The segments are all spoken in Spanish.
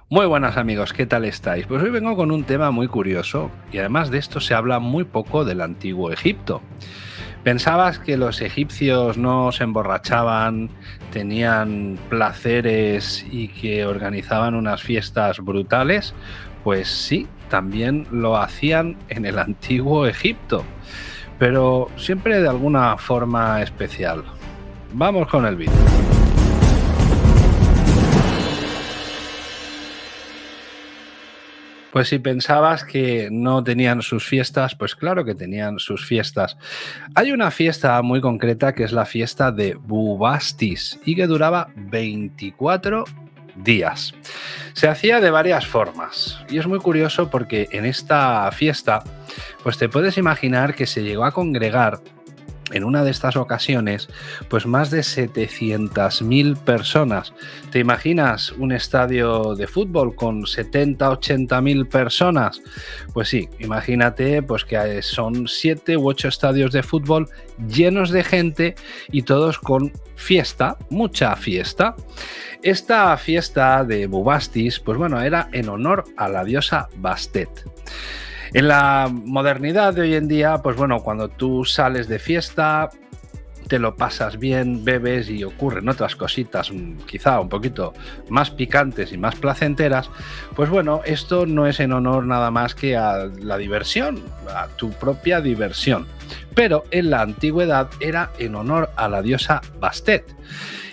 Muy buenas amigos, ¿qué tal estáis? Pues hoy vengo con un tema muy curioso y además de esto se habla muy poco del antiguo Egipto. ¿Pensabas que los egipcios no se emborrachaban, tenían placeres y que organizaban unas fiestas brutales? Pues sí, también lo hacían en el antiguo Egipto, pero siempre de alguna forma especial. Vamos con el vídeo. Pues si pensabas que no tenían sus fiestas, pues claro que tenían sus fiestas. Hay una fiesta muy concreta que es la fiesta de Bubastis y que duraba 24 días. Se hacía de varias formas y es muy curioso porque en esta fiesta, pues te puedes imaginar que se llegó a congregar en una de estas ocasiones, pues más de 700.000 personas. ¿Te imaginas un estadio de fútbol con 70, 80.000 personas? Pues sí, imagínate pues que son 7 u 8 estadios de fútbol llenos de gente y todos con fiesta, mucha fiesta. Esta fiesta de Bubastis, pues bueno, era en honor a la diosa Bastet. En la modernidad de hoy en día, pues bueno, cuando tú sales de fiesta, te lo pasas bien, bebes y ocurren otras cositas quizá un poquito más picantes y más placenteras, pues bueno, esto no es en honor nada más que a la diversión, a tu propia diversión. Pero en la antigüedad era en honor a la diosa Bastet.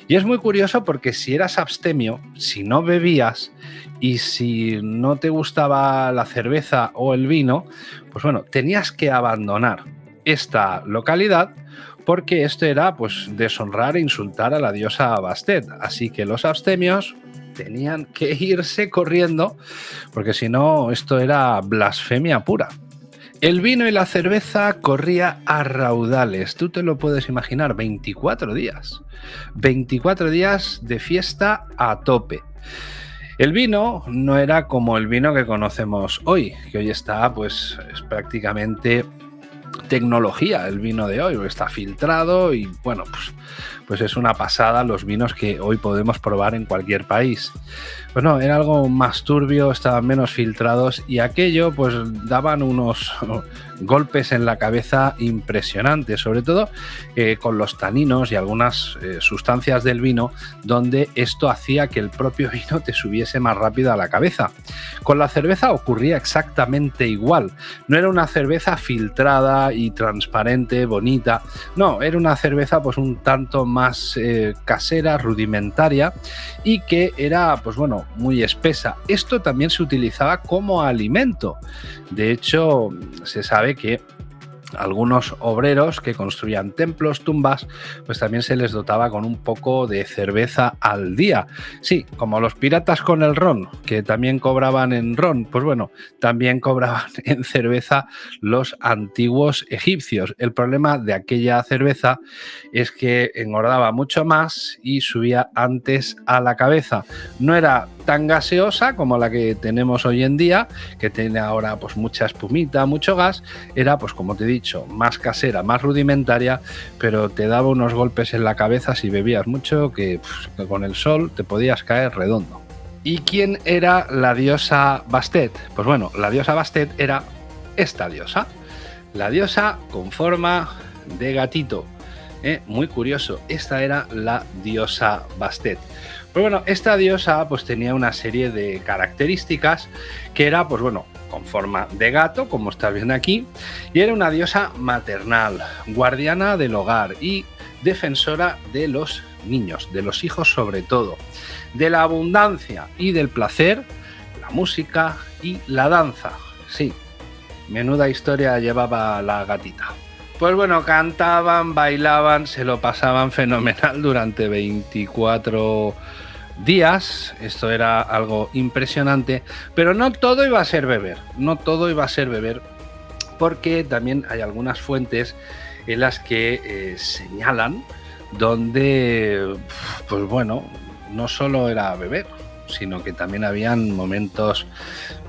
Y es muy curioso porque si eras abstemio, si no bebías y si no te gustaba la cerveza o el vino, pues bueno, tenías que abandonar esta localidad porque esto era pues deshonrar e insultar a la diosa Bastet. Así que los abstemios tenían que irse corriendo porque si no esto era blasfemia pura. El vino y la cerveza corría a raudales, tú te lo puedes imaginar, 24 días. 24 días de fiesta a tope. El vino no era como el vino que conocemos hoy, que hoy está pues es prácticamente tecnología el vino de hoy, porque está filtrado y bueno, pues es una pasada los vinos que hoy podemos probar en cualquier país. Pues no, era algo más turbio, estaban menos filtrados y aquello pues daban unos golpes en la cabeza impresionantes, sobre todo con los taninos y algunas sustancias del vino donde esto hacía que el propio vino te subiese más rápido a la cabeza. Con la cerveza ocurría exactamente igual, no era una cerveza filtrada y transparente, bonita, no, era una cerveza pues un tanto más casera, rudimentaria y que era pues bueno, muy espesa. Esto también se utilizaba como alimento. De hecho, se sabe que algunos obreros que construían templos, tumbas, pues también se les dotaba con un poco de cerveza al día. Sí, como los piratas con el ron, que también cobraban en ron, pues bueno, también cobraban en cerveza los antiguos egipcios. El problema de aquella cerveza es que engordaba mucho más y subía antes a la cabeza. No era tan gaseosa como la que tenemos hoy en día, que tiene ahora pues mucha espumita, mucho gas, era pues como te he dicho, más casera, más rudimentaria, pero te daba unos golpes en la cabeza si bebías mucho que con el sol te podías caer redondo. ¿Y quién era la diosa Bastet? Pues bueno, la diosa Bastet era esta diosa, la diosa con forma de gatito. Muy curioso, esta era la diosa Bastet. Pues bueno, esta diosa pues tenía una serie de características que era pues bueno, con forma de gato, como estás viendo aquí, y era una diosa maternal, guardiana del hogar y defensora de los niños, de los hijos sobre todo, de la abundancia y del placer, la música y la danza. Sí, menuda historia llevaba la gatita. Pues bueno, cantaban, bailaban, se lo pasaban fenomenal durante 24 días. Esto era algo impresionante, pero no todo iba a ser beber, no todo iba a ser beber, porque también hay algunas fuentes en las que señalan donde, pues bueno, no solo era beber, sino que también habían momentos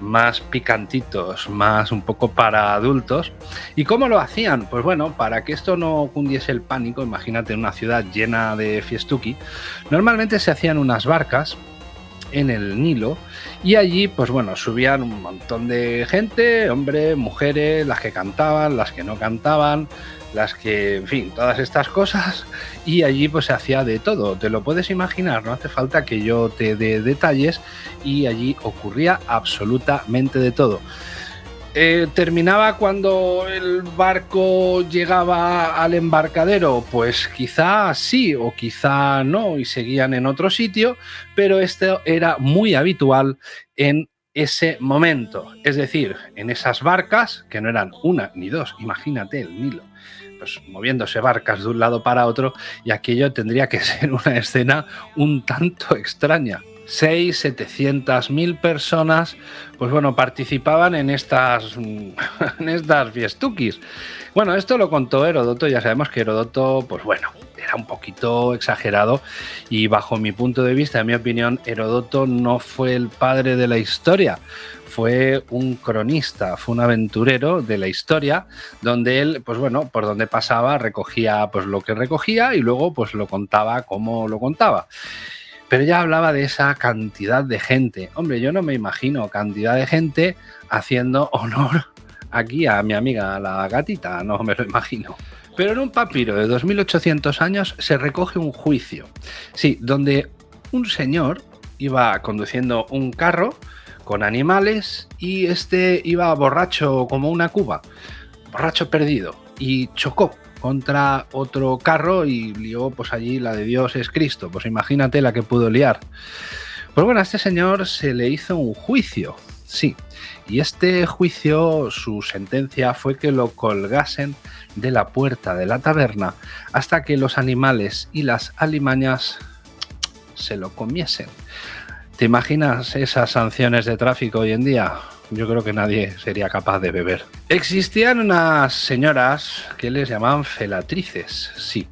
más picantitos, más un poco para adultos. ¿Y cómo lo hacían? Pues bueno, para que esto no cundiese el pánico, imagínate una ciudad llena de fiestuki, normalmente se hacían unas barcas en el Nilo, y allí, pues bueno, subían un montón de gente, hombres, mujeres, las que cantaban, las que no cantaban, las que, en fin, todas estas cosas, y allí pues se hacía de todo, te lo puedes imaginar, no hace falta que yo te dé detalles, y allí ocurría absolutamente de todo. ¿Terminaba cuando el barco llegaba al embarcadero? Pues quizá sí o quizá no, y seguían en otro sitio, pero esto era muy habitual en ese momento. Es decir, en esas barcas, que no eran una ni dos, imagínate el Nilo, pues moviéndose barcas de un lado para otro, y aquello tendría que ser una escena un tanto extraña. 700.000 personas, pues bueno, participaban en estas fiestuquis. Bueno, esto lo contó Heródoto, ya sabemos que Heródoto, pues bueno, era un poquito exagerado, y bajo mi punto de vista, en mi opinión, Heródoto no fue el padre de la historia, fue un cronista, fue un aventurero de la historia, donde él, pues bueno, por donde pasaba recogía pues lo que recogía y luego pues lo contaba como lo contaba. Pero ya hablaba de esa cantidad de gente. Hombre, yo no me imagino cantidad de gente haciendo honor aquí a mi amiga la gatita, no me lo imagino. Pero en un papiro de 2800 años se recoge un juicio. Sí, donde un señor iba conduciendo un carro con animales y este iba borracho como una cuba, borracho perdido, y chocó contra otro carro y lió pues allí la de Dios es Cristo. Pues imagínate la que pudo liar. Pues bueno, a este señor se le hizo un juicio, sí, y este juicio, su sentencia fue que lo colgasen de la puerta de la taberna hasta que los animales y las alimañas se lo comiesen. ¿Te imaginas esas sanciones de tráfico hoy en día? Yo creo que nadie sería capaz de beber. Existían unas señoras que les llamaban felatrices, sí,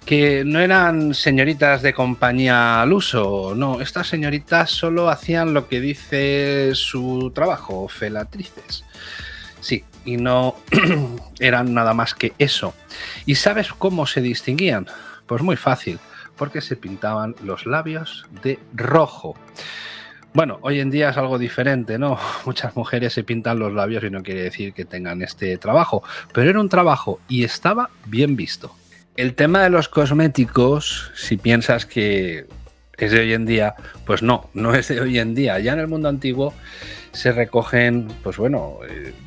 que no eran señoritas de compañía al uso, no, estas señoritas solo hacían lo que dice su trabajo, felatrices. Sí, y no eran nada más que eso. ¿Y sabes cómo se distinguían? Pues muy fácil, porque se pintaban los labios de rojo. Bueno, hoy en día es algo diferente, ¿no? Muchas mujeres se pintan los labios y no quiere decir que tengan este trabajo, pero era un trabajo y estaba bien visto. El tema de los cosméticos, si piensas que es de hoy en día, pues no, no es de hoy en día. Ya en el mundo antiguo se recogen, pues bueno,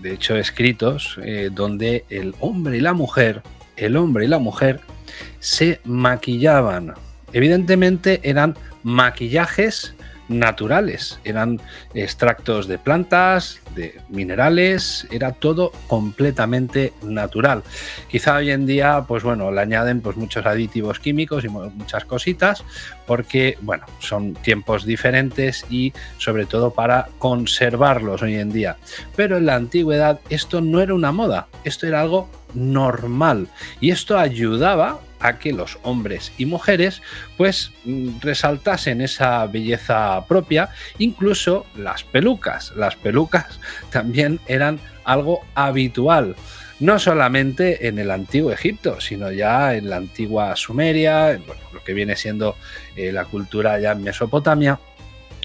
de hecho escritos donde el hombre y la mujer se maquillaban. Evidentemente eran maquillajes naturales, eran extractos de plantas, de minerales, era todo completamente natural. Quizá hoy en día, pues bueno, le añaden pues muchos aditivos químicos y muchas cositas, porque bueno, son tiempos diferentes y sobre todo para conservarlos hoy en día. Pero en la antigüedad esto no era una moda, esto era algo normal, y esto ayudaba a que los hombres y mujeres pues resaltasen esa belleza propia. Incluso las pelucas también eran algo habitual, no solamente en el antiguo Egipto, sino ya en la antigua Sumeria, bueno, lo que viene siendo la cultura ya en Mesopotamia,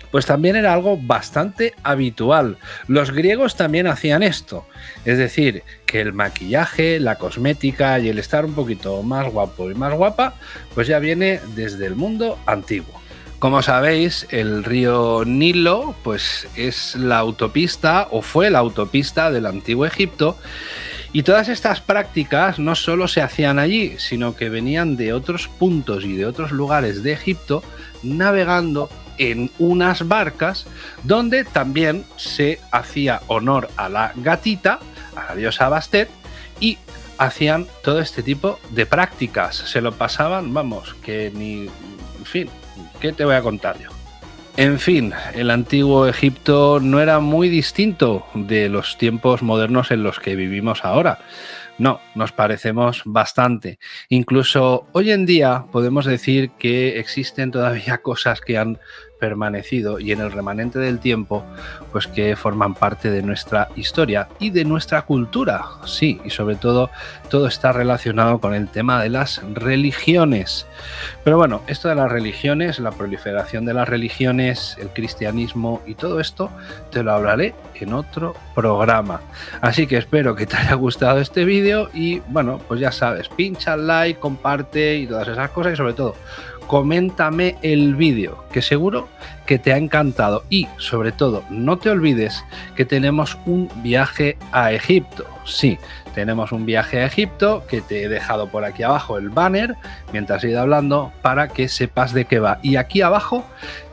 pues también era algo bastante habitual. Los griegos también hacían esto, es decir, que el maquillaje, la cosmética y el estar un poquito más guapo y más guapa, pues ya viene desde el mundo antiguo. Como sabéis, el río Nilo pues es la autopista, o fue la autopista del antiguo Egipto, y todas estas prácticas no solo se hacían allí, sino que venían de otros puntos y de otros lugares de Egipto navegando en unas barcas donde también se hacía honor a la gatita, a la diosa Bastet, y hacían todo este tipo de prácticas. Se lo pasaban, vamos, que ni... En fin, ¿qué te voy a contar yo? En fin, el antiguo Egipto no era muy distinto de los tiempos modernos en los que vivimos ahora. No, nos parecemos bastante. Incluso hoy en día podemos decir que existen todavía cosas que han permanecido y en el remanente del tiempo, pues que forman parte de nuestra historia y de nuestra cultura. Sí, y sobre todo está relacionado con el tema de las religiones. Pero bueno, esto de las religiones, la proliferación de las religiones, el cristianismo y todo esto, te lo hablaré en otro programa. Así que espero que te haya gustado este vídeo y bueno, pues ya sabes, pincha el like, comparte y todas esas cosas y sobre todo, coméntame el vídeo, que seguro que te ha encantado. Y sobre todo, no te olvides que tenemos un viaje a Egipto. Sí, tenemos un viaje a Egipto que te he dejado por aquí abajo el banner mientras he ido hablando para que sepas de qué va. Y aquí abajo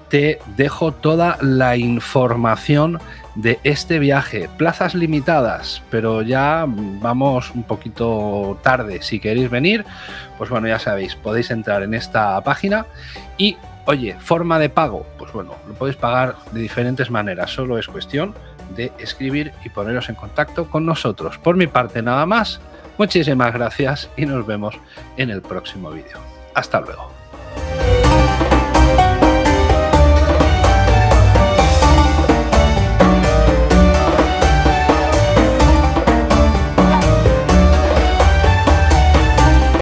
te dejo toda la información de este viaje. Plazas limitadas, pero ya vamos un poquito tarde. Si queréis venir, pues bueno, ya sabéis, podéis entrar en esta página y, oye, forma de pago, pues bueno, lo podéis pagar de diferentes maneras, solo es cuestión de escribir y poneros en contacto con nosotros. Por mi parte, nada más, muchísimas gracias y nos vemos en el próximo vídeo. Hasta luego.